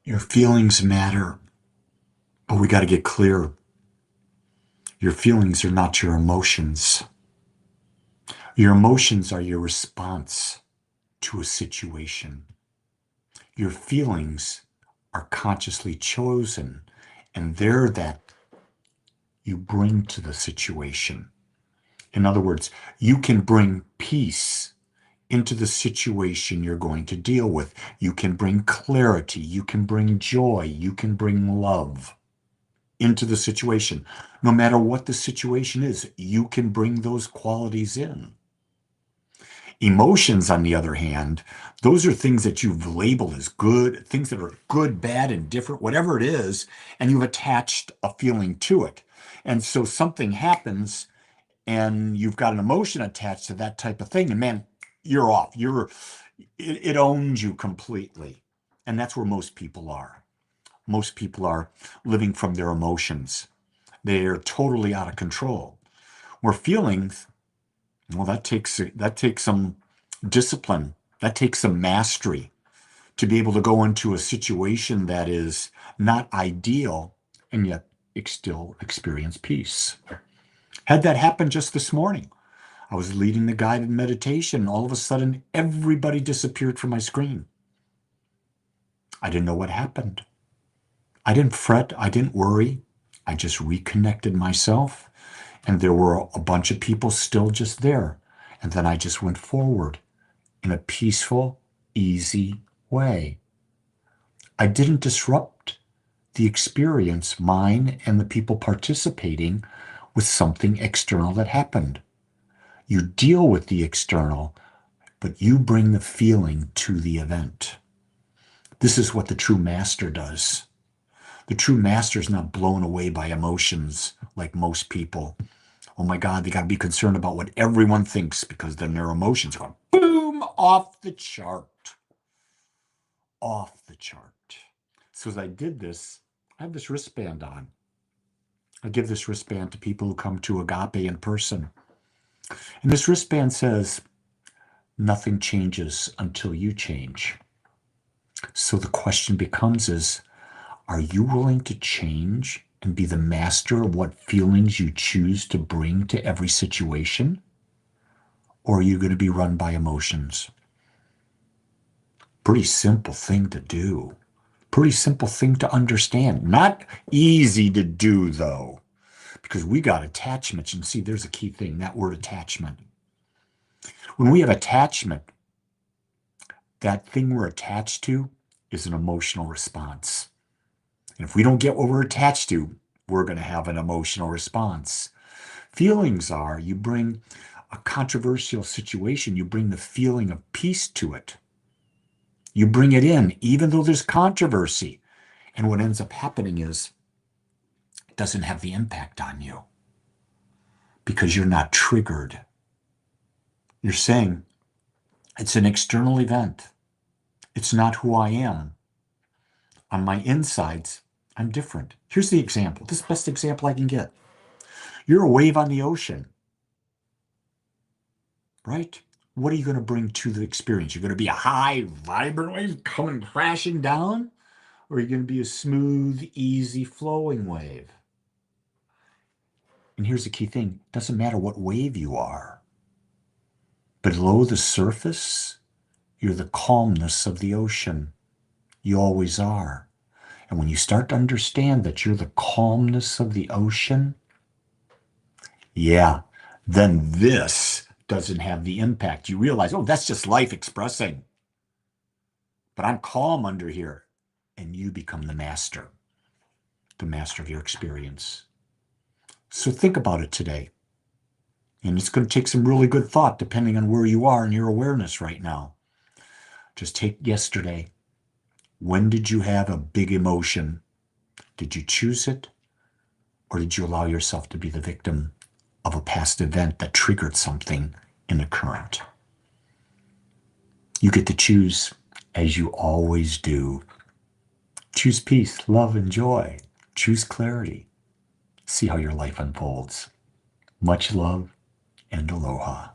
Your feelings matter, but we got to get clear. Your feelings are not your emotions. Your emotions are your response to a situation. Your feelings are consciously chosen, and they're that you bring to the situation. In other words, you can bring peace into the situation you're going to deal with. You can bring clarity. You can bring joy. You can bring love into the situation. No matter what the situation is, you can bring those qualities in. Emotions, on the other hand, those are things that you've labeled as good, things that are good, bad, and different, whatever it is, and you've attached a feeling to it. And so something happens and you've got an emotion attached to that type of thing, and man, you're off. It owns you completely. And that's where most people are. Most people are living from their emotions. They're totally out of control. Where feelings, well, that takes some discipline. That takes some mastery to be able to go into a situation that is not ideal and yet still experience peace. Had that happen just this morning. I was leading the guided meditation. All of a sudden, everybody disappeared from my screen. I didn't know what happened. I didn't fret. I didn't worry. I just reconnected myself, and there were a bunch of people still just there. And then I just went forward in a peaceful, easy way. I didn't disrupt the experience, mine and the people participating, with something external that happened. You deal with the external, but you bring the feeling to the event. This is what the true master does. The true master is not blown away by emotions like most people. Oh my God, they got to be concerned about what everyone thinks because then their emotions are going boom off the chart. Off the chart. So as I did this, I have this wristband on. I give this wristband to people who come to Agape in person. And this wristband says, nothing changes until you change. So the question becomes is, are you willing to change and be the master of what feelings you choose to bring to every situation? Or are you going to be run by emotions? Pretty simple thing to do. Pretty simple thing to understand. Not easy to do, though, because we got attachments. And see, there's a key thing, that word attachment. When we have attachment, that thing we're attached to is an emotional response. And if we don't get what we're attached to, we're going to have an emotional response. Feelings are, you bring a controversial situation, you bring the feeling of peace to it. You bring it in, even though there's controversy. And what ends up happening is it doesn't have the impact on you because you're not triggered. You're saying it's an external event. It's not who I am. On my insides, I'm different. Here's the example. This is the best example I can get. You're a wave on the ocean, right? What are you going to bring to the experience? You're going to be a high, vibrant wave coming crashing down, or are you going to be a smooth, easy, flowing wave? And here's the key thing. It doesn't matter what wave you are. Below the surface, you're the calmness of the ocean. You always are. And when you start to understand that you're the calmness of the ocean, yeah, then this doesn't have the impact. You realize, oh, that's just life expressing. But I'm calm under here. And you become the master of your experience. So think about it today. And it's going to take some really good thought depending on where you are in your awareness right now. Just take yesterday. When did you have a big emotion? Did you choose it? Or did you allow yourself to be the victim of a past event that triggered something in the current? You get to choose, as you always do. Choose peace, love, and joy. Choose clarity. See how your life unfolds. Much love and aloha.